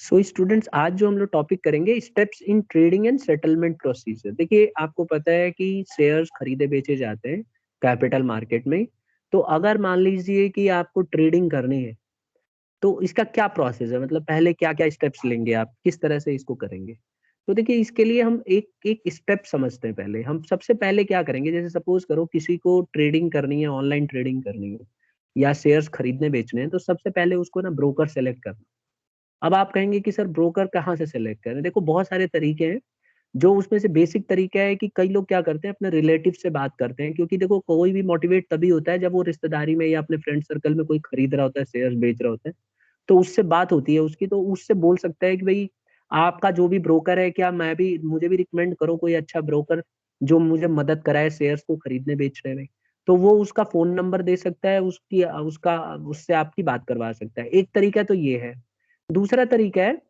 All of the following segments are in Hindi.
सो स्टूडेंट्स, आज जो हम लोग टॉपिक करेंगे steps in trading and settlement procedure. देखिए, आपको पता है कि शेयर्स खरीदे बेचे जाते हैं कैपिटल मार्केट में। तो अगर मान लीजिए कि आपको ट्रेडिंग करनी है तो इसका क्या प्रोसेस है, मतलब पहले क्या क्या स्टेप्स लेंगे, आप किस तरह से इसको करेंगे। तो देखिए, इसके लिए हम एक एक स्टेप समझते हैं। पहले हम सबसे पहले क्या करेंगे, जैसे सपोज करो किसी को ट्रेडिंग करनी है, ऑनलाइन ट्रेडिंग करनी है या शेयर्स खरीदने बेचने हैं, तो सबसे पहले उसको ना ब्रोकर सेलेक्ट करना। अब आप कहेंगे कि सर ब्रोकर कहाँ से सेलेक्ट करें। देखो, बहुत सारे तरीके हैं। जो उसमें से बेसिक तरीका है कि कई लोग क्या करते हैं, अपने रिलेटिव से बात करते हैं, क्योंकि देखो कोई भी मोटिवेट तभी होता है जब वो रिश्तेदारी में या अपने फ्रेंड सर्कल में कोई खरीद रहा होता है, शेयर बेच रहा होता है। तो उससे बात होती है उसकी, तो उससे बोल सकता है कि भाई आपका जो भी ब्रोकर है, क्या मैं भी, मुझे भी रिकमेंड करो कोई अच्छा ब्रोकर जो मुझे मदद कराए शेयर्स को खरीदने बेचने में। तो वो उसका फोन नंबर दे सकता है, उसकी उसका उससे आपकी बात करवा सकता है। एक तरीका तो ये है। दूसरा तरीका है,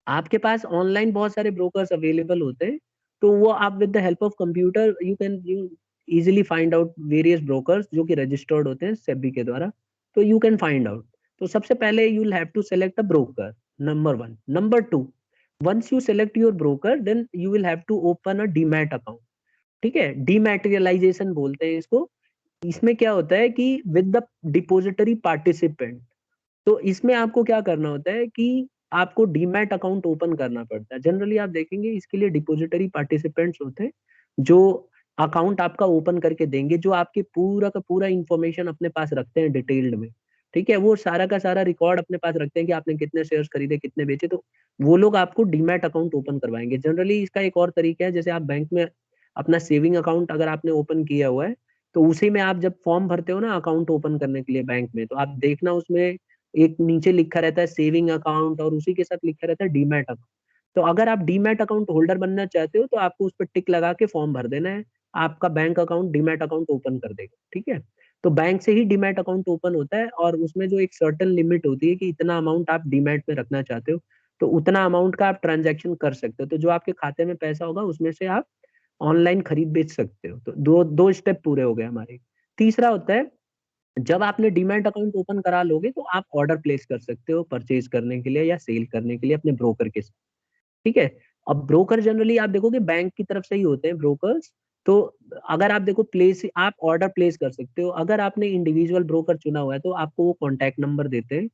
आपके पास ऑनलाइन बहुत सारे ब्रोकर्स अवेलेबल होते हैं। तो वो आप with the help of computer you easily find out various brokers जो कि रजिस्टर्ड होते हैं सेबी के द्वारा। तो यू कैन फाइंड आउट। तो सबसे पहले you will have to select a broker, number one. Number two, once you select your broker then you will have to open a demat account. ठीक है, डीमैटेरियलाइजेशन बोलते हैं इसको। इसमें क्या होता है कि विद द डिपोजिटरी पार्टिसिपेंट। तो इसमें आपको क्या करना होता है कि आपको डीमैट अकाउंट ओपन करना पड़ता है। जनरली आप देखेंगे इसके लिए डिपॉजिटरी पार्टिसिपेंट्स होते हैं जो अकाउंट आपका ओपन करके देंगे, जो आपके पूरा का पूरा इंफॉर्मेशन अपने पास रखते हैं डिटेल्ड में। ठीक है, वो सारा का सारा रिकॉर्ड अपने पास रखते हैं कि आपने कितने शेयर्स खरीदे, कितने बेचे। तो वो लोग आपको डीमैट अकाउंट ओपन करवाएंगे। जनरली इसका एक और तरीका है, जैसे आप बैंक में अपना सेविंग अकाउंट अगर आपने ओपन किया हुआ है, तो उसी में आप जब फॉर्म भरते हो ना अकाउंट ओपन करने के लिए बैंक में, तो आप देखना उसमें एक नीचे लिखा रहता है सेविंग अकाउंट और उसी के साथ लिखा रहता है डीमैट अकाउंट। तो अगर आप डीमैट अकाउंट होल्डर बनना चाहते हो तो आपको उस पर टिक लगा के फॉर्म भर देना है। आपका bank account demat account open कर देगा। ठीक है, तो बैंक से ही डीमैट अकाउंट ओपन होता है और उसमें जो एक सर्टेन लिमिट होती है कि इतना अमाउंट आप डीमैट में रखना चाहते हो, तो उतना अमाउंट का आप ट्रांजैक्शन कर सकते हो। तो जो आपके खाते में पैसा होगा उसमें से आप ऑनलाइन खरीद बेच सकते हो। तो दो दो स्टेप पूरे हो गए हमारे। तीसरा होता है, जब आपने डीमैट अकाउंट ओपन करा लोगे तो आप ऑर्डर प्लेस कर सकते हो परचेज करने के लिए या सेल करने के लिए अपने ब्रोकर के साथ। ठीक है, अब ब्रोकर जनरली आप देखोगे बैंक की तरफ से ही होते हैं ब्रोकर्स। तो अगर आप देखो प्लेस, आप ऑर्डर प्लेस कर सकते हो। अगर आपने इंडिविजुअल ब्रोकर चुना हुआ है तो आपको वो कॉन्टैक्ट नंबर देते हैं।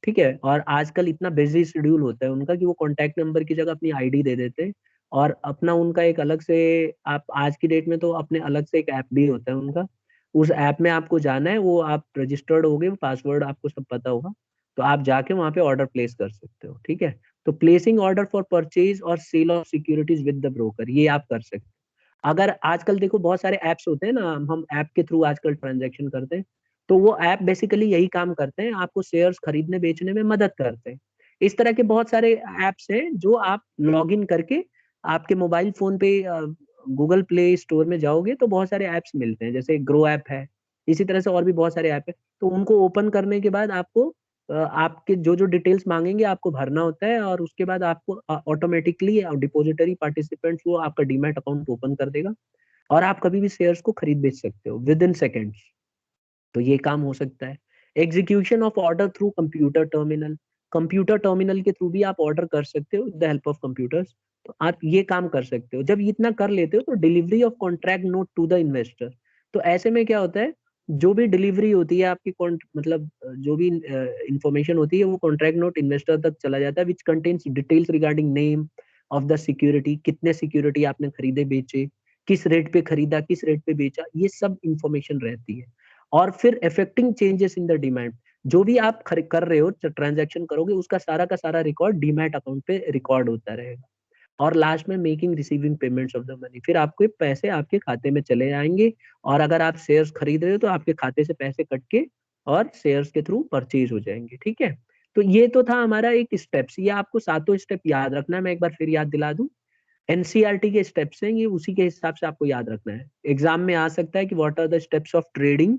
ठीक है, और आजकल इतना बिजी शेड्यूल होता है उनका कि वो कॉन्टैक्ट नंबर की जगह अपनी आईडी दे देते हैं। और अपना उनका एक अलग से, आप आज की डेट में तो अपने अलग से एक ऐप भी होता है उनका। उस ऐप में आपको जाना है, वो आप रजिस्टर्ड होगे, पासवर्ड आपको सब पता होगा। तो आप जाके वहां पे ऑर्डर प्लेस कर सकते हो। ठीक है, तो प्लेसिंग ऑर्डर फॉर परचेज और sale of securities with the broker, ये आप कर सकते हो। अगर आजकल देखो बहुत सारे ऐप्स होते हैं ना, हम ऐप के थ्रू आजकल ट्रांजेक्शन करते हैं। तो वो ऐप बेसिकली यही काम करते हैं, आपको शेयर्स खरीदने बेचने में मदद करते हैं। इस तरह के बहुत सारे ऐप्स हैं जो आप लॉग इन करके आपके मोबाइल फोन पे गूगल प्ले स्टोर में जाओगे तो बहुत सारे ऐप्स मिलते हैं, जैसे ग्रो ऐप है। इसी तरह से और भी बहुत सारे ऐप है। तो उनको ओपन करने के बाद आपको आपके जो जो डिटेल्स मांगेंगे आपको भरना होता है, और उसके बाद आपको ऑटोमेटिकली डिपॉजिटरी पार्टिसिपेंट्स वो आपका डीमैट अकाउंट ओपन कर देगा। और आप कभी भी शेयर्स को खरीद बेच सकते हो विद इन सेकेंड्स। तो ये काम हो सकता है। Execution of order through computer terminal, computer terminal के थ्रू भी आप ऑर्डर कर सकते हो with the help of computers. तो आप ये काम कर सकते हो। जब इतना कर लेते हो तो delivery of contract note to the investor. तो ऐसे में क्या होता है, जो भी डिलीवरी होती है आपकी मतलब जो भी इंफॉर्मेशन होती है वो कॉन्ट्रैक्ट नोट इन्वेस्टर तक चला जाता है, which contains details regarding name of the security, कितने सिक्योरिटी आपने खरीदे बेचे, किस रेट पे खरीदा, किस रेट पे बेचा, ये सब इंफॉर्मेशन रहती है। और फिर affecting changes in the demand, जो भी आप कर रहे हो, ट्रांजैक्शन करोगे, उसका सारा का सारा रिकॉर्ड डीमैट अकाउंट पे रिकॉर्ड होता रहेगा। और लास्ट में making receiving payments of the money, फिर आपके पैसे आपके खाते में चले आएंगे। और अगर आप शेयर्स खरीद रहे हो तो आपके खाते से पैसे कट के और शेयर्स के थ्रू परचेज हो जाएंगे। ठीक है, तो ये तो था हमारा एक स्टेप्स। ये आपको सातों स्टेप याद रखना है, मैं एक बार फिर याद दिला दूं। एनसीईआरटी के स्टेप्स हैं ये, उसी के हिसाब से आपको याद रखना है। एग्जाम में आ सकता है कि what are the steps of trading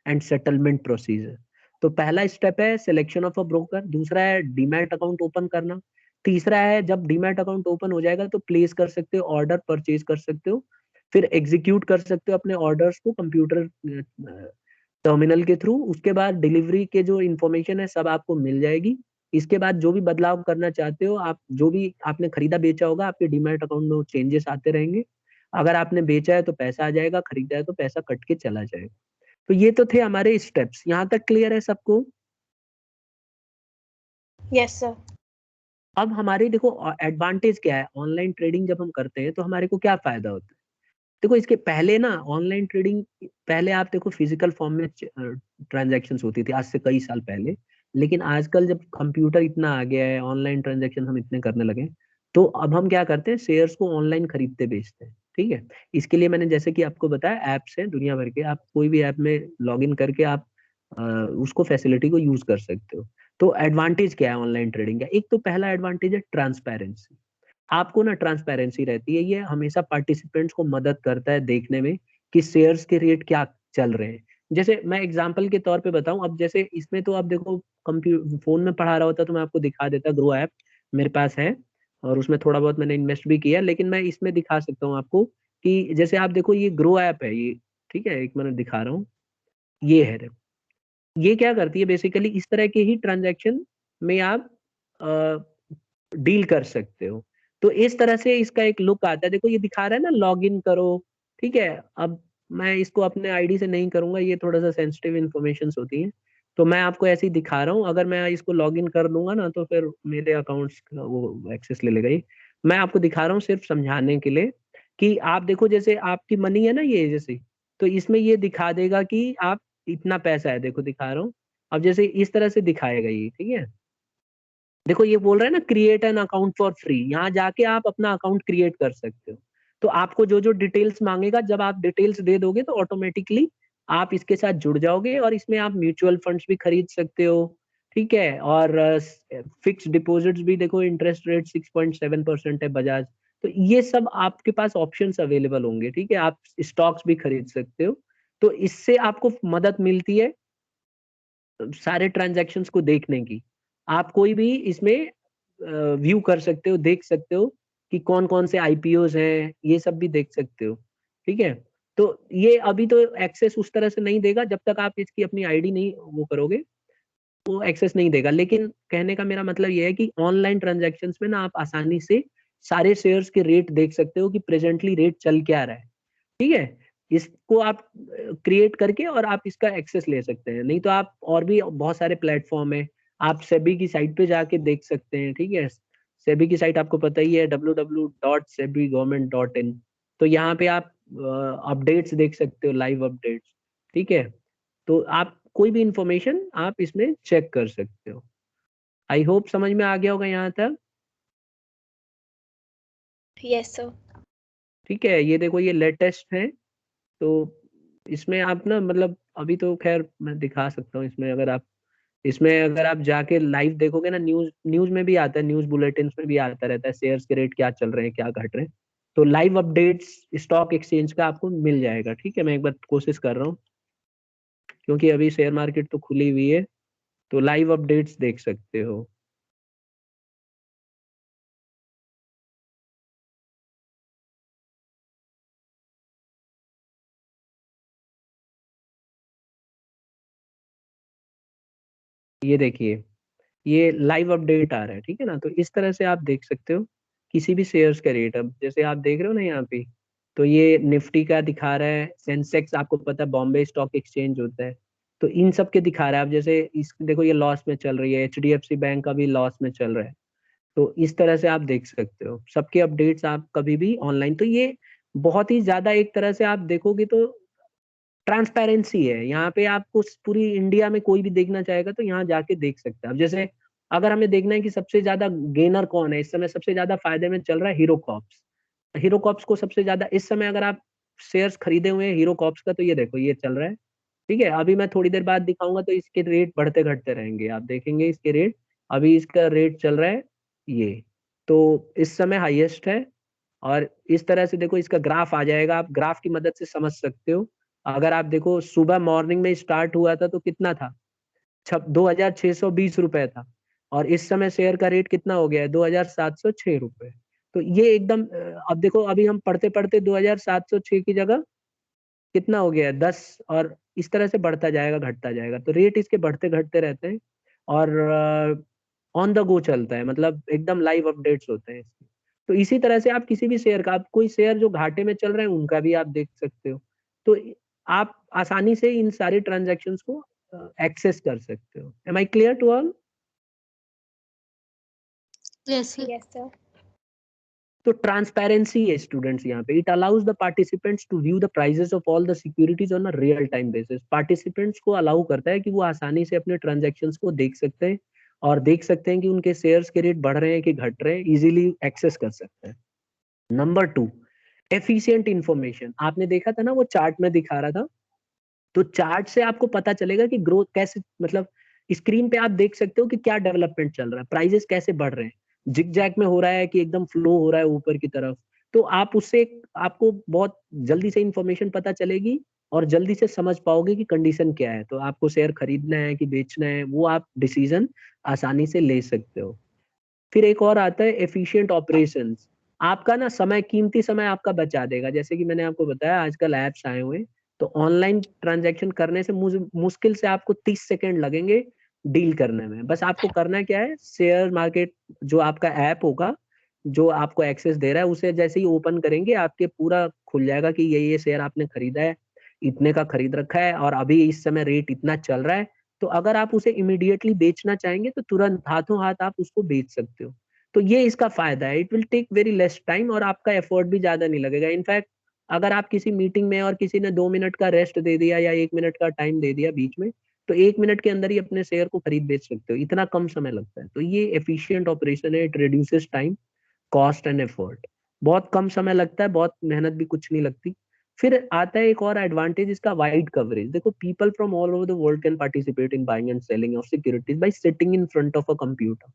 and settlement procedure. तो पहला स्टेप है सिलेक्शन ऑफ अ ब्रोकर, दूसरा है डीमैट अकाउंट ओपन करना, तीसरा है जब डीमैट अकाउंट ओपन हो जाएगा तो प्लेस कर सकते हो ऑर्डर, परचेज कर सकते हो, फिर एग्जीक्यूट कर सकते हो अपने ऑर्डर्स को कंप्यूटर टर्मिनल के थ्रू। उसके बाद डिलीवरी के जो इन्फॉर्मेशन है सब आपको मिल जाएगी। इसके बाद जो भी बदलाव करना चाहते हो, आप जो भी आपने खरीदा बेचा होगा, आपके डीमैट अकाउंट में चेंजेस आते रहेंगे। अगर आपने बेचा है तो पैसा आ जाएगा, खरीदा है तो पैसा कट के चला जाएगा। तो ये तो थे हमारे स्टेप्स। यहाँ तक क्लियर है सबको? Yes sir. अब हमारे देखो एडवांटेज क्या है, ऑनलाइन ट्रेडिंग जब हम करते हैं तो हमारे को क्या फायदा होता है। देखो इसके पहले ना ऑनलाइन ट्रेडिंग, पहले आप देखो फिजिकल फॉर्म में ट्रांजैक्शंस होती थी आज से कई साल पहले। लेकिन आजकल जब कंप्यूटर इतना आ गया है, ऑनलाइन ट्रांजैक्शन हम इतने करने लगे, तो अब हम क्या करते हैं, शेयर्स को ऑनलाइन खरीदते बेचते हैं। ठीक है, इसके लिए मैंने जैसे कि आपको बताया ऐप्स हैं दुनिया भर के, आप कोई भी ऐप में लॉग इन करके आप उसको फैसिलिटी को यूज कर सकते हो। तो एडवांटेज क्या है ऑनलाइन ट्रेडिंग का, एक तो पहला एडवांटेज है ट्रांसपेरेंसी। आपको ना ट्रांसपेरेंसी रहती है, ये हमेशा पार्टिसिपेंट्स को मदद करता है देखने में कि शेयर्स के रेट क्या चल रहे हैं। जैसे मैं एग्जांपल के तौर पे बताऊं, अब जैसे इसमें तो आप देखो कंप्यूटर फोन में पढ़ा रहा होता तो मैं आपको दिखा देता, ग्रो ऐप मेरे पास है और उसमें थोड़ा बहुत मैंने इन्वेस्ट भी किया, लेकिन मैं इसमें दिखा सकता हूँ आपको कि जैसे आप देखो ये ग्रो ऐप है ये। ठीक है, एक मिनट दिखा रहा हूँ, ये है देखो। ये क्या करती है बेसिकली, इस तरह के ही ट्रांजैक्शन में आप डील कर सकते हो। तो इस तरह से इसका एक लुक आता है, देखो ये दिखा रहा है ना लॉग इन करो। ठीक है, अब मैं इसको अपने आईडी से नहीं करूंगा, ये थोड़ा सा सेंसिटिव इन्फॉर्मेशन होती है। तो मैं आपको ऐसे ही दिखा रहा हूँ, अगर मैं इसको लॉग इन कर लूंगा ना तो फिर मेरे अकाउंट्स का वो एक्सेस ले लेगा ही। मैं आपको दिखा रहा हूँ सिर्फ समझाने के लिए कि आप देखो जैसे आपकी मनी है ना ये जैसे, तो इसमें ये दिखा देगा कि आप इतना पैसा है, देखो दिखा रहा हूँ। अब जैसे इस तरह से दिखाएगा ये, ठीक है। देखो ये बोल रहा है ना create an account for free, यहाँ जाके आप अपना अकाउंट क्रिएट कर सकते हो। तो आपको जो जो डिटेल्स मांगेगा, जब आप डिटेल्स दे दोगे तो ऑटोमेटिकली आप इसके साथ जुड़ जाओगे और इसमें आप म्यूचुअल फंड्स भी खरीद सकते हो। ठीक है, और फिक्स डिपॉजिट्स भी देखो, इंटरेस्ट रेट 6.7% है बजाज। तो ये सब आपके पास ऑप्शंस अवेलेबल होंगे। ठीक है, आप स्टॉक्स भी खरीद सकते हो। तो इससे आपको मदद मिलती है सारे ट्रांजैक्शंस को देखने की। आप कोई भी इसमें व्यू कर सकते हो, देख सकते हो कि कौन कौन से आईपीओज हैं, ये सब भी देख सकते हो। ठीक है, तो ये अभी तो एक्सेस उस तरह से नहीं देगा, जब तक आप इसकी अपनी आईडी नहीं वो करोगे वो एक्सेस नहीं देगा। लेकिन कहने का मेरा मतलब ये है कि ऑनलाइन ट्रांजैक्शंस में ना आप आसानी से सारे शेयर्स के रेट देख सकते हो कि प्रेजेंटली रेट चल क्या रहा है। ठीक है, इसको आप क्रिएट करके और आप इसका एक्सेस ले सकते हैं। नहीं तो आप और भी बहुत सारे प्लेटफॉर्म है, आप सेबी की साइट पे जाके देख सकते हैं। ठीक है, सेबी की साइट आपको पता ही है, www.sebigovernment.in। तो यहाँ पे आप अपडेट्स देख सकते हो, लाइव अपडेट्स। ठीक है, तो आप कोई भी इंफॉर्मेशन आप इसमें चेक कर सकते हो। आई होप समझ में आ गया होगा यहाँ तक। Yes sir. ठीक है, ये देखो ये लेटेस्ट है। तो इसमें आप ना मतलब अभी तो खैर मैं दिखा सकता हूँ इसमें, अगर आप इसमें अगर आप जाके लाइव देखोगे ना, न्यूज न्यूज में भी आता है, न्यूज बुलेटिन में भी आता रहता है शेयर्स के रेट क्या चल रहे हैं क्या घट रहे हैं। तो लाइव अपडेट्स स्टॉक एक्सचेंज का आपको मिल जाएगा। ठीक है, मैं एक बार कोशिश कर रहा हूँ क्योंकि अभी शेयर मार्केट तो खुली हुई है, तो लाइव अपडेट्स देख सकते हो। ये देखिए, ये लाइव अपडेट आ रहा है। ठीक है ना, तो इस तरह से आप देख सकते हो किसी भी शेयर्स का रेट। अब जैसे आप देख रहे हो ना यहाँ पे, तो ये निफ्टी का दिखा रहा है, सेंसेक्स आपको पता है बॉम्बे स्टॉक एक्सचेंज होता है, तो इन सब के दिखा रहा है। अब जैसे इस देखो ये लॉस में चल रही है, एचडीएफसी बैंक का भी लॉस में चल रहा है। तो इस तरह से आप देख सकते हो सबके अपडेट्स आप कभी भी ऑनलाइन। तो ये बहुत ही ज्यादा एक तरह से आप देखोगे तो ट्रांसपेरेंसी है यहाँ पे। आपको पूरी इंडिया में कोई भी देखना चाहेगा तो यहाँ जाके देख सकता है। अब जैसे अगर हमें देखना है कि सबसे ज्यादा गेनर कौन है, इस समय सबसे ज्यादा फायदे में चल रहा है हीरो कॉप्स। हीरो कॉप्स को सबसे ज्यादा इस समय अगर आप शेयर्स खरीदे हुए हैं हीरो कॉप्स का, तो ये देखो ये चल रहा है। ठीक है, अभी मैं थोड़ी देर बाद दिखाऊंगा तो इसके रेट बढ़ते घटते रहेंगे, आप देखेंगे इसके रेट। अभी इसका रेट चल रहा है ये, तो इस समय हाईएस्ट है। और इस तरह से देखो इसका ग्राफ आ जाएगा, आप ग्राफ की मदद से समझ सकते हो। अगर आप देखो सुबह मॉर्निंग में स्टार्ट हुआ था तो कितना था, 2620 रुपए था। और इस समय शेयर का रेट कितना हो गया है, 2706 रुपए। तो ये एकदम अब देखो अभी हम पढ़ते पढ़ते 2706 की जगह कितना हो गया है, 10। और इस तरह से बढ़ता जाएगा घटता जाएगा, तो रेट इसके बढ़ते घटते रहते हैं। और ऑन द गो चलता है, मतलब एकदम लाइव अपडेट्स होते हैं इसके। तो इसी तरह से आप किसी भी शेयर का, आप कोई शेयर जो घाटे में चल रहे हैं उनका भी आप देख सकते हो। तो आप आसानी से इन सारे ट्रांजैक्शंस को एक्सेस कर सकते हो। Am I clear to all? Yes, sir. Yes, sir. तो ट्रांसपेरेंसी है स्टूडेंट्स यहाँ पे। It allows the participants to view the prices of all the securities on a real time basis. Participants को अलाउ करता है कि वो आसानी से अपने ट्रांजैक्शंस को देख सकते हैं और देख सकते हैं कि उनके शेयर्स के रेट बढ़ रहे हैं कि घट रहे हैं, इजीली एक्सेस कर सकते हैं। Number 2, efficient information. आपने देखा था ना वो चार्ट में दिखा रहा था, तो चार्ट से आपको पता चलेगा कि ग्रोथ कैसे, मतलब स्क्रीन पे आप देख सकते हो कि क्या डेवलपमेंट चल रहा है, प्राइजेस कैसे बढ़ रहे हैं, जिग-जैग में हो रहा है कि एकदम फ्लो हो रहा है ऊपर की तरफ। तो आप उससे आपको बहुत जल्दी से इंफॉर्मेशन पता चलेगी और जल्दी से समझ पाओगे कि कंडीशन क्या है। तो आपको शेयर खरीदना है कि बेचना है, वो आप डिसीजन आसानी से ले सकते हो। फिर एक और आता है एफिशिएंट ऑपरेशंस। आपका ना समय, कीमती समय आपका बचा देगा। जैसे कि मैंने आपको बताया आजकल ऐप्स आए हुए हैं, तो ऑनलाइन ट्रांजैक्शन करने से मुश्किल से आपको 30 सेकंड लगेंगे डील करने में। बस आपको करना क्या है, शेयर मार्केट जो आपका ऐप होगा, जो आपको एक्सेस दे रहा है, उसे जैसे ही ओपन करेंगे आपके पूरा खुल जाएगा कि ये शेयर आपने खरीदा है, इतने का खरीद रखा है और अभी इस समय रेट इतना चल रहा है। तो अगर आप उसे इमीडिएटली बेचना चाहेंगे तो तुरंत हाथों हाथ आप उसको बेच सकते हो। तो ये इसका फायदा है। It will take very less time और आपका एफर्ट भी ज्यादा नहीं लगेगा। इनफैक्ट अगर आप किसी मीटिंग में और किसी ने 2 मिनट का रेस्ट दे दिया या 1 मिनट का टाइम दे दिया बीच में, तो 1 मिनट के अंदर ही अपने शेयर को खरीद बेच सकते हो, इतना कम समय लगता है। तो ये एफिशिएंट ऑपरेशन है। It reduces time, cost and effort. बहुत कम समय लगता है, बहुत मेहनत भी कुछ नहीं लगती। फिर आता है एक और एडवांटेज इसका, वाइड कवरेज। देखो, people from all over the world can participate in buying and selling of securities by sitting in front of a computer.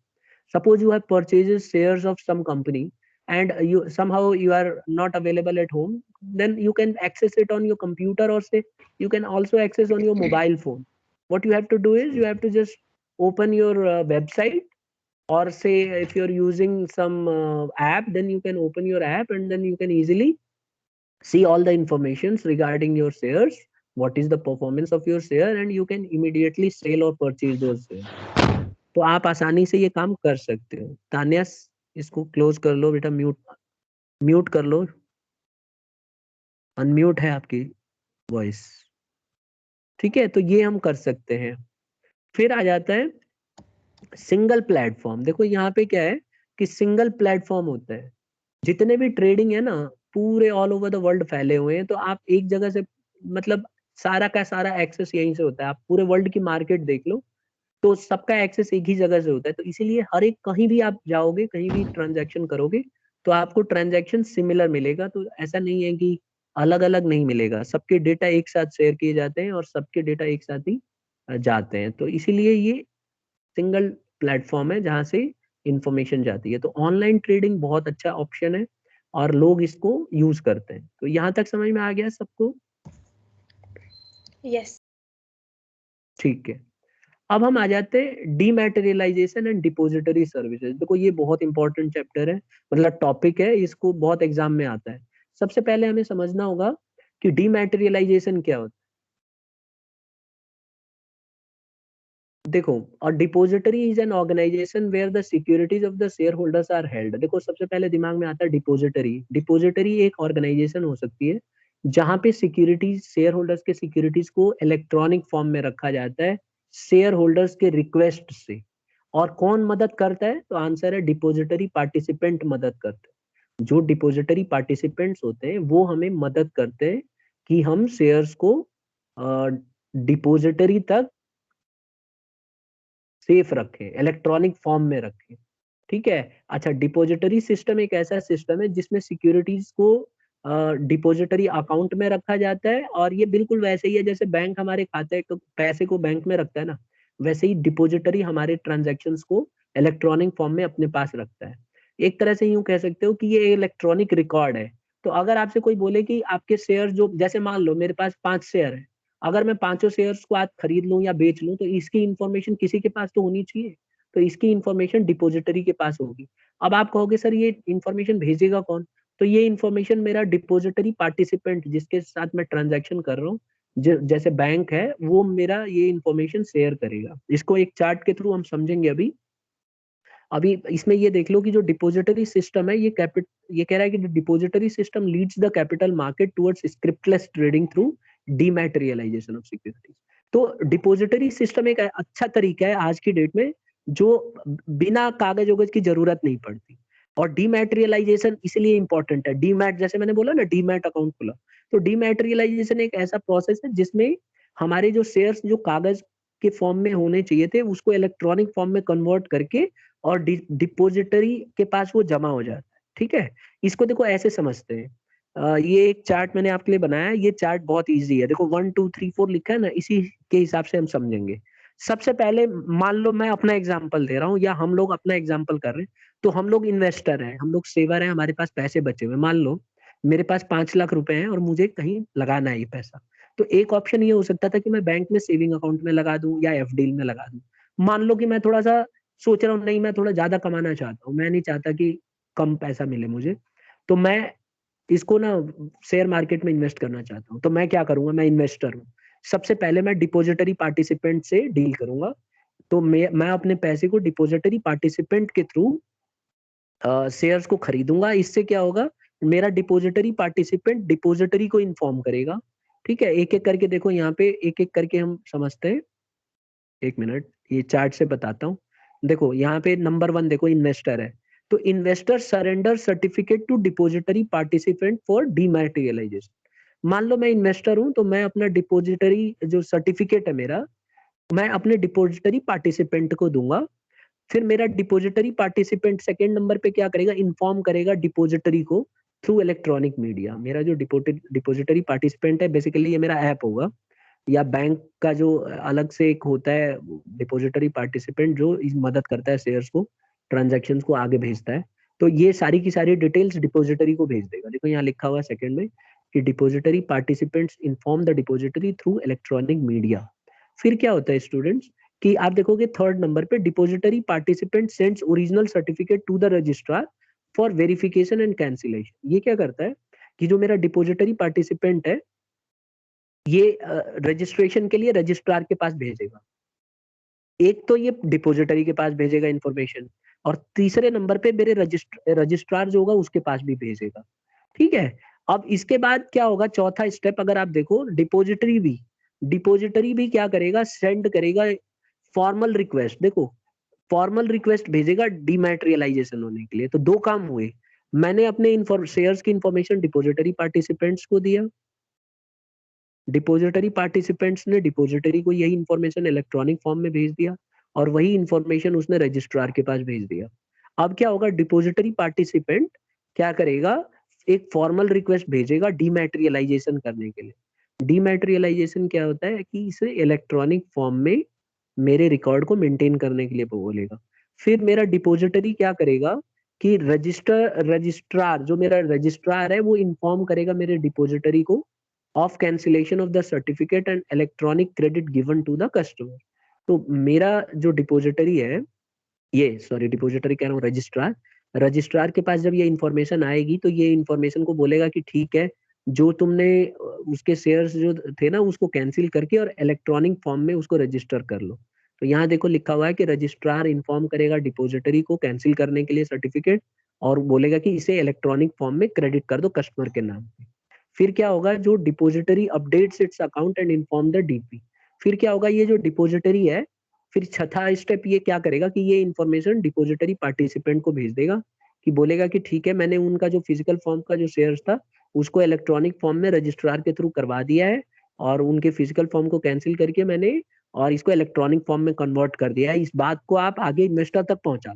Suppose you have purchased shares of some company and you somehow you are not available at home, then you can access it on your computer, or say you can also access on your mobile phone. What you have to do is you have to just open your website, or say if you're using some app, then you can open your app and then you can easily see all the informations regarding your shares, what is the performance of your share, and you can immediately sell or purchase those shares. तो आप आसानी से ये काम कर सकते हो। तान्या, इसको क्लोज कर लो बेटा, म्यूट म्यूट कर लो, अनम्यूट है आपकी वॉइस। ठीक है, तो ये हम कर सकते हैं। फिर आ जाता है सिंगल प्लेटफॉर्म। देखो यहाँ पे क्या है कि सिंगल प्लेटफॉर्म होता है। जितने भी ट्रेडिंग है ना, पूरे ऑल ओवर द वर्ल्ड फैले हुए हैं, तो आप एक जगह से, मतलब सारा का सारा एक्सेस यहीं से होता है। आप पूरे वर्ल्ड की मार्केट देख लो, तो सबका एक्सेस एक ही जगह से होता है। तो इसीलिए हर एक, कहीं भी आप जाओगे, कहीं भी ट्रांजैक्शन करोगे, तो आपको ट्रांजैक्शन सिमिलर मिलेगा। तो ऐसा नहीं है कि अलग अलग नहीं मिलेगा, सबके डेटा एक साथ शेयर किए जाते हैं और सबके डेटा एक साथ ही जाते हैं। तो इसीलिए ये सिंगल प्लेटफॉर्म है जहां से इंफॉर्मेशन जाती है। तो ऑनलाइन ट्रेडिंग बहुत अच्छा ऑप्शन है और लोग इसको यूज करते हैं। तो यहाँ तक समझ में आ गया सबको? Yes. ठीक है, अब हम आ जाते हैं डीमैटेरियलाइजेशन एंड डिपॉजिटरी सर्विसेज। देखो ये बहुत इंपॉर्टेंट चैप्टर है, मतलब टॉपिक है, इसको बहुत एग्जाम में आता है। सबसे पहले हमें समझना होगा कि डीमैटेरियलाइजेशन क्या होता है। देखो, और depository is an organisation where the securities of the share holders are held. देखो सबसे पहले दिमाग में आता है डिपॉजिटरी। डिपॉजिटरी एक ऑर्गेनाइजेशन हो सकती है जहां पे सिक्योरिटीज, शेयर होल्डर्स के सिक्योरिटीज को इलेक्ट्रॉनिक फॉर्म में रखा जाता है शेयर होल्डर्स के रिक्वेस्ट से। और कौन मदद करता है? तो आंसर है डिपॉजिटरी पार्टिसिपेंट मदद करते हैं। जो डिपॉजिटरी पार्टिसिपेंट्स होते हैं वो हमें मदद करते हैं कि हम शेयर्स को डिपॉजिटरी तक सेफ रखें, इलेक्ट्रॉनिक फॉर्म में रखें। ठीक है। अच्छा, डिपॉजिटरी सिस्टम एक ऐसा सिस्टम है जिसमें सिक्योरिटीज को डिपॉजिटरी अकाउंट में रखा जाता है, और ये बिल्कुल वैसे ही है जैसे बैंक हमारे खाते को, पैसे को बैंक में रखता है ना, वैसे ही डिपॉजिटरी हमारे ट्रांजैक्शंस को इलेक्ट्रॉनिक फॉर्म में अपने पास रखता है। एक तरह से यूं कह सकते हो कि ये इलेक्ट्रॉनिक रिकॉर्ड है। तो अगर आपसे कोई बोले कि आपके शेयर, जो जैसे मान लो मेरे पास 5 शेयर है, अगर मैं पांचों शेयर्स को आज खरीद लूं या बेच लूं, तो इसकी इंफॉर्मेशन किसी के पास तो होनी चाहिए। तो इसकी इंफॉर्मेशन डिपॉजिटरी के पास होगी। अब आप कहोगे सर ये इंफॉर्मेशन भेजेगा कौन? तो ये इंफॉर्मेशन मेरा डिपॉजिटरी पार्टिसिपेंट जिसके साथ मैं ट्रांजैक्शन कर रहा हूँ, जैसे बैंक है, वो मेरा ये इंफॉर्मेशन शेयर करेगा। इसको एक चार्ट के थ्रू हम समझेंगे अभी। अभी इसमें ये देख लो कि जो डिपॉजिटरी सिस्टम है ये कह रहा है कि depository system leads the capital market towards scriptless trading through dematerialisation of securities. तो डिपॉजिटरी सिस्टम एक अच्छा तरीका है आज की डेट में जो बिना कागज वगज की जरूरत नहीं पड़ती। और डीमैटेरियलाइजेशन इसलिए इंपॉर्टेंट है, डीमैट जैसे मैंने बोला ना, डीमैट अकाउंट खुला, तो डीमैटेरियलाइजेशन एक ऐसा प्रोसेस है जिसमें हमारे जो शेयर्स जो कागज के फॉर्म में होने चाहिए थे उसको इलेक्ट्रॉनिक फॉर्म में कन्वर्ट करके और डिपॉजिटरी के पास वो जमा हो जाता है। ठीक है, इसको देखो ऐसे समझते हैं। ये एक चार्ट मैंने आपके लिए बनाया है, ये चार्ट बहुत इजी है। देखो 1 2 3 4 लिखा है ना, इसी के हिसाब से हम समझेंगे। सबसे पहले मान लो मैं अपना एग्जांपल दे रहा हूँ या हम लोग अपना एग्जांपल कर रहे हैं, तो हम लोग इन्वेस्टर हैं, हम लोग सेवर हैं, हमारे पास पैसे बचे हुए। मान लो मेरे पास 5 लाख रुपए हैं और मुझे कहीं लगाना है ये पैसा। तो एक ऑप्शन ये हो सकता था कि मैं बैंक में सेविंग अकाउंट में लगा दूं या एफडी में लगा दूं। मान लो कि मैं थोड़ा सा सोच रहा हूँ, नहीं मैं थोड़ा ज्यादा कमाना चाहता हूँ, मैं नहीं चाहता कि कम पैसा मिले मुझे, तो मैं इसको ना शेयर मार्केट में इन्वेस्ट करना चाहता हूँ। तो मैं क्या करूंगा, मैं इन्वेस्टर हूँ, सबसे पहले मैं डिपॉजिटरी पार्टिसिपेंट से डील करूंगा। तो मैं अपने पैसे को डिपॉजिटरी पार्टिसिपेंट के थ्रू शेयर्स को खरीदूंगा। इससे क्या होगा, मेरा डिपॉजिटरी पार्टिसिपेंट डिपॉजिटरी को इन्फॉर्म करेगा। ठीक है, एक एक करके देखो, यहाँ पे एक एक करके हम समझते हैं। एक मिनट, ये चार्ट से बताता हूँ। देखो यहाँ पे नंबर 1 देखो, इन्वेस्टर है, तो investor surrender certificate to depository participant for dematerialisation. मान लो मैं इन्वेस्टर हूँ, तो मैं अपना डिपॉजिटरी जो सर्टिफिकेट है मेरा, मैं अपने डिपॉजिटरी पार्टिसिपेंट को दूंगा। फिर मेरा डिपॉजिटरी पार्टिसिपेंट सेकेंड नंबर पे क्या करेगा, इन्फॉर्म करेगा डिपॉजिटरी को थ्रू इलेक्ट्रॉनिक मीडिया। मेरा जो डिपॉजिटरी पार्टिसिपेंट है बेसिकली ये मेरा ऐप होगा, या बैंक का जो अलग से एक होता है डिपॉजिटरी पार्टिसिपेंट जो इस मदद करता है शेयर्स को, ट्रांजैक्शंस को आगे भेजता है। तो ये सारी की सारी डिटेल्स डिपॉजिटरी को भेज देगा। देखो यहाँ लिखा हुआ है सेकंड में कि depository participants inform the depository through electronic media. फिर क्या होता है स्टूडेंट्स कि आप देखोगे थर्ड नंबर पे depository participant sends original certificate to the registrar for verification and cancellation. ये क्या करता है कि जो मेरा डिपॉजिटरी पार्टिसिपेंट है ये रजिस्ट्रेशन के लिए रजिस्ट्रार के पास भेजेगा। एक तो ये डिपॉजिटरी के पास भेजेगा इंफॉर्मेशन, और तीसरे नंबर पे मेरे रजिस्ट्रार जो होगा उसके पास भी भेजेगा। ठीक है, अब इसके बाद क्या होगा, चौथा स्टेप अगर आप देखो, डिपॉजिटरी भी क्या करेगा, सेंड करेगा फॉर्मल रिक्वेस्ट। देखो फॉर्मल रिक्वेस्ट भेजेगा डीमैटेरियलाइजेशन होने के लिए। तो दो काम हुए, मैंने अपने शेयर्स की इंफॉर्मेशन डिपॉजिटरी पार्टिसिपेंट्स को दिया, डिपॉजिटरी पार्टिसिपेंट्स ने डिपॉजिटरी को यही इंफॉर्मेशन इलेक्ट्रॉनिक फॉर्म में भेज दिया, और वही इंफॉर्मेशन उसने रजिस्ट्रार के पास भेज दिया। अब क्या होगा, डिपॉजिटरी पार्टिसिपेंट क्या करेगा, एक फॉर्मल रिक्वेस्ट भेजेगा डीमैटेरियलाइजेशन करने के लिए। डीमैटेरियलाइजेशन क्या होता है कि इसे इलेक्ट्रॉनिक फॉर्म में मेरे रिकॉर्ड को मेंटेन करने के लिए बोलेगा। फिर मेरा डिपॉजिटरी क्या करेगा कि रजिस्ट्रार जो मेरा रजिस्ट्रार है वो इन्फॉर्म करेगा मेरे डिपॉजिटरी को of cancellation of the certificate and electronic credit given to the customer. तो मेरा जो डिपॉजिटरी है, ये सॉरी डिपॉजिटरी कह रहा हूँ, रजिस्ट्रार, रजिस्ट्रार के पास जब ये इंफॉर्मेशन आएगी तो ये इंफॉर्मेशन को बोलेगा कि ठीक है, जो तुमने उसके शेयर्स जो थे ना उसको कैंसिल करके और इलेक्ट्रॉनिक फॉर्म में उसको रजिस्टर कर लो। तो यहाँ देखो लिखा हुआ है कि रजिस्ट्रार इन्फॉर्म करेगा डिपॉजिटरी को कैंसिल करने के लिए सर्टिफिकेट, और बोलेगा कि इसे इलेक्ट्रॉनिक फॉर्म में क्रेडिट कर दो कस्टमर के नाम पे। फिर क्या होगा, जो depository updates it's account and inform the DP. फिर क्या होगा, ये जो डिपॉजिटरी है, फिर छठा स्टेप ये क्या करेगा कि ये इंफॉर्मेशन डिपॉजिटरी पार्टिसिपेंट को भेज देगा, कि बोलेगा कि ठीक है, मैंने उनका जो फिजिकल फॉर्म का जो शेयर्स था उसको इलेक्ट्रॉनिक फॉर्म में रजिस्ट्रार के थ्रू करवा दिया है, और उनके फिजिकल फॉर्म को कैंसिल करके मैंने और इसको इलेक्ट्रॉनिक फॉर्म में कन्वर्ट कर दिया है। इस बात को आप आगे इन्वेस्टर तक पहुंचा।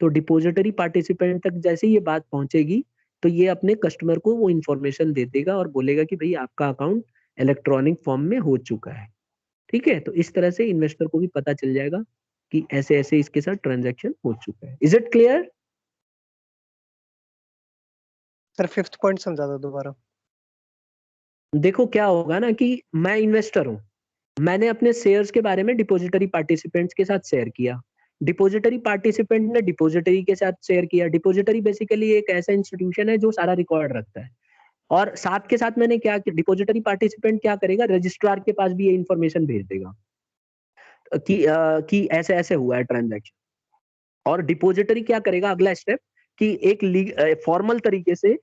तो डिपॉजिटरी पार्टिसिपेंट तक जैसे ये बात पहुंचेगी तो ये अपने कस्टमर को वो इंफॉर्मेशन दे देगा और बोलेगा कि भाई आपका अकाउंट इलेक्ट्रॉनिक फॉर्म में हो चुका है। ठीक है, तो इस तरह से इन्वेस्टर को भी पता चल जाएगा कि ऐसे ऐसे इसके साथ ट्रांजैक्शन हो चुका है। Is it clear? Sir fifth point समझा दो दोबारा। देखो क्या होगा ना कि मैं इन्वेस्टर हूं, मैंने अपने शेयर्स के बारे में डिपॉजिटरी पार्टिसिपेंट्स के साथ शेयर किया, डिपॉजिटरी पार्टिसिपेंट ने डिपॉजिटरी के साथ शेयर किया। डिपॉजिटरी बेसिकली एक ऐसा इंस्टीट्यूशन है जो सारा रिकॉर्ड रखता है, और साथ के साथ मैंने क्या, डिपॉजिटरी पार्टिसिपेंट क्या करेगा, रजिस्ट्रार के पास भी ये इंफॉर्मेशन भेज देगा कि ऐसे ऐसे हुआ है ट्रांजैक्शन। और डिपोजिटरी क्या करेगा अगला स्टेप कि एक फॉर्मल तरीके से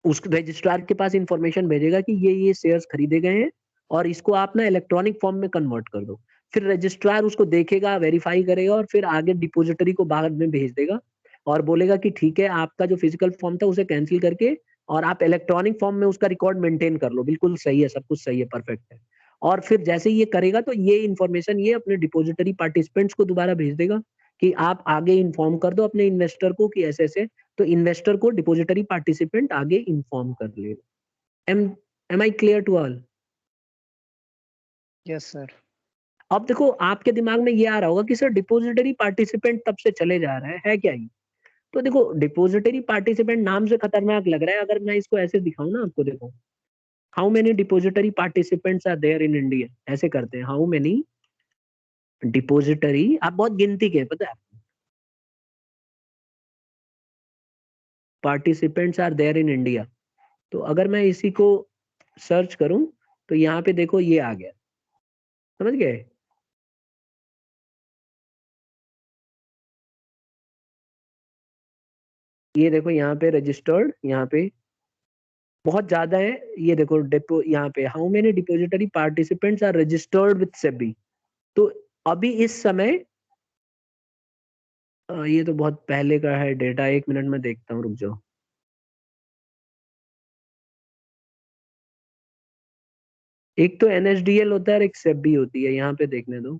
उस रजिस्ट्रार के पास इंफॉर्मेशन भेजेगा कि ये शेयर्स खरीदे गए हैं और इसको आप ना इलेक्ट्रॉनिक फॉर्म में कन्वर्ट कर दो। फिर रजिस्ट्रार उसको देखेगा, वेरीफाई करेगा और फिर आगे डिपोजिटरी को बाद में भेज देगा और बोलेगा कि ठीक है, आपका जो फिजिकल फॉर्म था उसे कैंसिल करके और आप इलेक्ट्रॉनिक फॉर्म में उसका रिकॉर्ड मेंटेन कर लो, बिल्कुल सही है, सब कुछ सही है, परफेक्ट है। और फिर जैसे ये करेगा तो ये इंफॉर्मेशन ये अपने डिपोजिटरी पार्टिसिपेंट्स को दोबारा भेज देगा कि आप आगे इन्फॉर्म कर दो अपने इन्वेस्टर को कि ऐसे ऐसे, तो इन्वेस्टर को डिपोजिटरी पार्टिसिपेंट आगे इन्फॉर्म कर लेगा। Am I clear to all? Yes sir. अब देखो आपके दिमाग में ये आ रहा होगा कि सर डिपोजिटरी पार्टिसिपेंट तब से चले जा रहा है क्या ये? तो देखो डिपोजिटरी पार्टिसिपेंट नाम से खतरनाक लग रहा है, अगर मैं इसको ऐसे दिखाऊं ना आपको, देखो how many depository participants are there in India, ऐसे करते हैं, हाउ मेनी डिपोजिटरी, आप बहुत गिनती के पता है, participants are there in India. तो अगर मैं इसी को सर्च करूं तो यहाँ पे देखो ये आ गया, समझ गए? ये देखो यहाँ पे रजिस्टर्ड, यहाँ पे बहुत ज्यादा है, ये देखो डिपो यहाँ पे how many depository participants are registered with SEBI. तो अभी इस समय ये तो बहुत पहले का है डेटा, 1 मिनट में देखता हूँ, रुक जाओ। एक तो एनएसडीएल होता है और एक सेबी होती है, यहाँ पे देखने दो।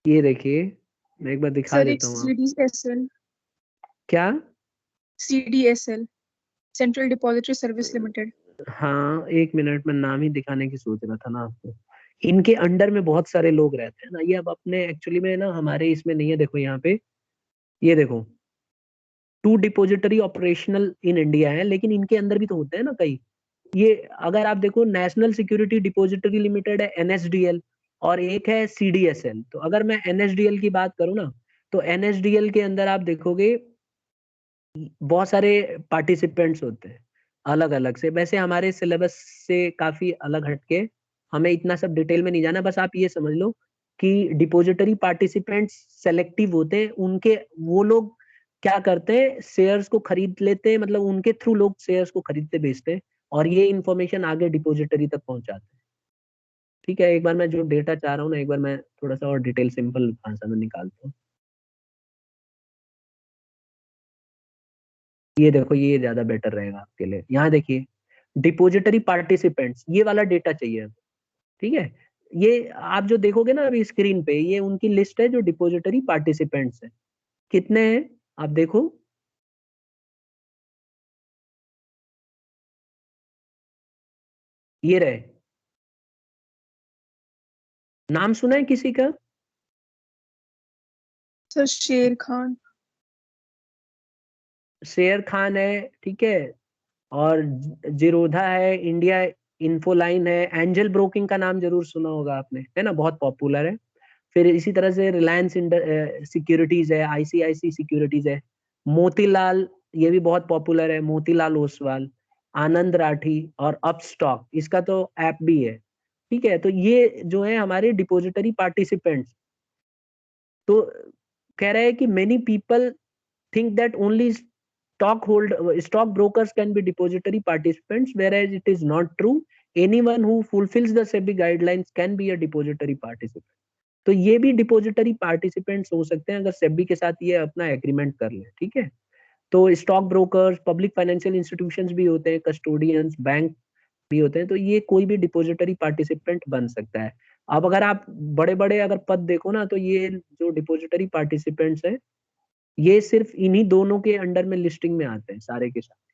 ये देखिए, मैं एक बार दिखा सर एक देता हूँ आप। CDSL, क्या? CDSL central depository service limited. हाँ 1 मिनट में नाम ही दिखाने की सोच रहा था ना आपको। इनके अंडर में बहुत सारे लोग रहते हैं ना, ये अब अपने एक्चुअली में ना हमारे इसमें नहीं है, देखो यहाँ पे, ये देखो 2 डिपोजिटरी ऑपरेशनल इन इंडिया है, लेकिन इनके अंदर भी तो होते हैं ना कई। ये अगर आप देखो नेशनल सिक्योरिटी डिपोजिटरी लिमिटेड है एनएसडीएल, और एक है सीडीएसएल। तो अगर मैं एनएसडीएल की बात करूं ना, तो एनएसडीएल के अंदर आप देखोगे बहुत सारे पार्टिसिपेंट्स होते हैं अलग अलग से, वैसे हमारे सिलेबस से काफी अलग हटके, हमें इतना सब डिटेल में नहीं जाना, बस आप ये समझ लो कि डिपोजिटरी पार्टिसिपेंट्स सेलेक्टिव होते हैं, उनके वो लोग क्या करते हैं, शेयर्स को खरीद लेते हैं, मतलब उनके थ्रू लोग शेयर्स को खरीदते बेचते हैं और ये इंफॉर्मेशन आगे डिपोजिटरी तक पहुंचाते हैं। ठीक है, एक बार मैं जो डेटा चाह रहा हूँ ना, एक बार मैं थोड़ा सा और डिटेल सिंपल भाषा में निकालता हूँ। ये देखो, ये ज्यादा बेटर रहेगा आपके लिए। यहाँ देखिए डिपोजिटरी पार्टिसिपेंट्स, ये वाला डेटा चाहिए, ठीक है? ये आप जो देखोगे ना अभी स्क्रीन पे, ये उनकी लिस्ट है जो डिपोजिटरी पार्टिसिपेंट्स है। कितने हैं आप देखो, ये रहे। नाम सुना है किसी का? सर शेर खान। शेर खान है, ठीक है, और जीरोधा है, इंडिया इन्फोलाइन है, एंजल ब्रोकिंग का नाम जरूर सुना होगा आपने, है ना, बहुत पॉपुलर है। फिर इसी तरह से रिलायंस सिक्योरिटीज है, आईसीआईसी सिक्योरिटीज है, मोतीलाल, ये भी बहुत पॉपुलर है, मोतीलाल ओसवाल, आनंद राठी और अपस्टॉक, इसका तो ऐप भी है। ठीक है, तो ये जो है हमारे डिपोजिटरी पार्टिसिपेंट्स। तो कह रहे हैं कि many people think that only stock brokers can be depository participants, whereas it is not true. Anyone who fulfills the SEBI guidelines can be a depository participant. तो ये भी डिपोजिटरी पार्टिसिपेंट्स हो सकते हैं अगर सेबी के साथ ये अपना एग्रीमेंट कर ले, ठीक है? तो stock brokers, public financial institutions भी होते हैं, कस्टोडियंस, बैंक भी होते हैं, तो ये कोई भी डिपोजिटरी पार्टिसिपेंट बन सकता है। अब अगर आप बड़े बड़े अगर पद देखो ना, तो ये जो डिपोजिटरी पार्टिसिपेंट्स है, ये सिर्फ इन्हीं दोनों के अंडर में लिस्टिंग में आते हैं सारे के सारे।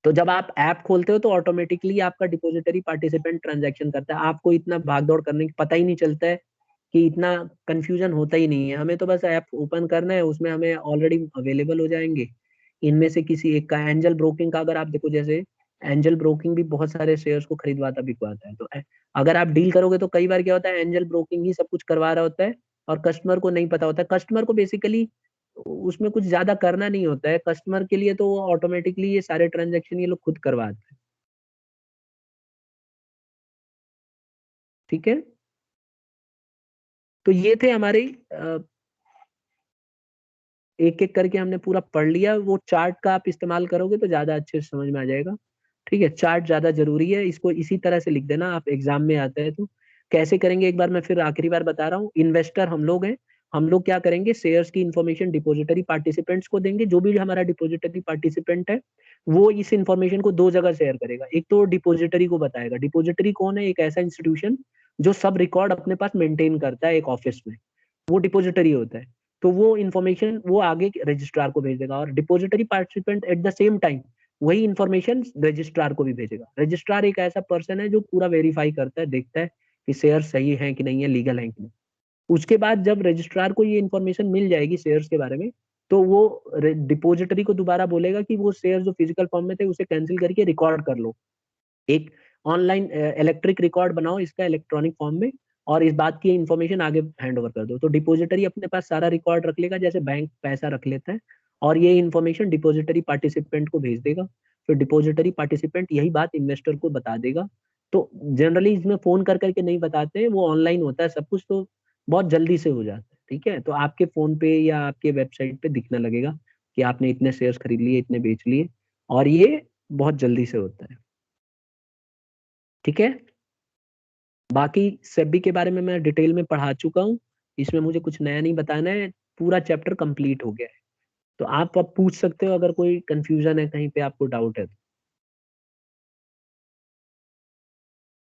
तो जब आप ऐप खोलते हो तो ऑटोमेटिकली आपका डिपोजिटरी पार्टिसिपेंट ट्रांजैक्शन करता है, आपको इतना भागदौड़ करने की पता ही नहीं चलता है, कि इतना कंफ्यूजन होता ही नहीं है। हमें तो बस ऐप ओपन करना है, उसमें हमें ऑलरेडी अवेलेबल हो जाएंगे इनमें से किसी एक का। एंजल ब्रोकिंग का अगर आप देखो, जैसे एंजल ब्रोकिंग भी बहुत सारे शेयर्स को खरीदवाता बिकवाता है, तो अगर आप डील करोगे तो कई बार क्या होता है, एंजल ब्रोकिंग ही सब कुछ करवा रहा होता है और कस्टमर को नहीं पता होता है। कस्टमर को बेसिकली उसमें कुछ ज्यादा करना नहीं होता है, कस्टमर के लिए तो ऑटोमेटिकली ये सारे ट्रांजेक्शन ये लोग खुद करवाते हैं। ठीक है, तो ये थे हमारे एक एक करके हमने पूरा पढ़ लिया। वो चार्ट का आप इस्तेमाल करोगे तो ज्यादा अच्छे से समझ में आ जाएगा। ठीक है, चार्ट ज्यादा जरूरी है, इसको इसी तरह से लिख देना, आप एग्जाम में आता है तो। कैसे करेंगे एक बार मैं फिर आखिरी बार बता रहा हूँ। इन्वेस्टर हम लोग हैं, हम लोग क्या करेंगे, शेयर्स की इन्फॉर्मेशन डिपोजिटरी पार्टिसिपेंट्स को देंगे। जो भी हमारा डिपोजिटरी पार्टिसिपेंट है वो इस इन्फॉर्मेशन को दो जगह शेयर करेगा। एक तो डिपोजिटरी को बताएगा। डिपोजिटरी कौन है? एक ऐसा इंस्टीट्यूशन जो सब रिकॉर्ड अपने पास मेंटेन करता है एक ऑफिस में, वो डिपोजिटरी होता है। तो वो इन्फॉर्मेशन वो आगे रजिस्ट्रार को भेज देगा, और depository participant at the same time वही इन्फॉर्मेशन रजिस्ट्रार को भी भेजेगा। रजिस्ट्रार एक ऐसा पर्सन है जो पूरा वेरीफाई करता है, देखता है कि शेयर सही है कि नहीं है, लीगल है कि नहीं। उसके बाद जब रजिस्ट्रार को ये इन्फॉर्मेशन मिल जाएगी शेयर्स के बारे में, तो वो डिपोजिटरी को दोबारा बोलेगा कि वो शेयर जो फिजिकल फॉर्म में थे उसे कैंसिल करके रिकॉर्ड कर लो, एक ऑनलाइन इलेक्ट्रिक रिकॉर्ड बनाओ इसका इलेक्ट्रॉनिक फॉर्म में, और इस बात की इंफॉर्मेशन आगे हैंड ओवर कर दो। तो डिपोजिटरी अपने पास सारा रिकॉर्ड रख लेगा, जैसे बैंक पैसा रख लेता है, और ये इन्फॉर्मेशन डिपोजिटरी पार्टिसिपेंट को भेज देगा। फिर डिपोजिटरी पार्टिसिपेंट यही बात इन्वेस्टर को बता देगा। तो जनरली इसमें फोन कर करके नहीं बताते हैं, वो ऑनलाइन होता है सब कुछ, तो बहुत जल्दी से हो जाता है। ठीक है, तो आपके फोन पे या आपके वेबसाइट पे दिखने लगेगा कि आपने इतने शेयर्स खरीद लिए, इतने बेच लिए, और ये बहुत जल्दी से होता है। ठीक है, बाकी सेबी के बारे में मैं डिटेल में पढ़ा चुका हूँ, इसमें मुझे कुछ नया नहीं बताना है, पूरा चैप्टर कंप्लीट हो गया है। तो आप अब पूछ सकते हो अगर कोई कंफ्यूजन है, कहीं पे आपको डाउट है तो।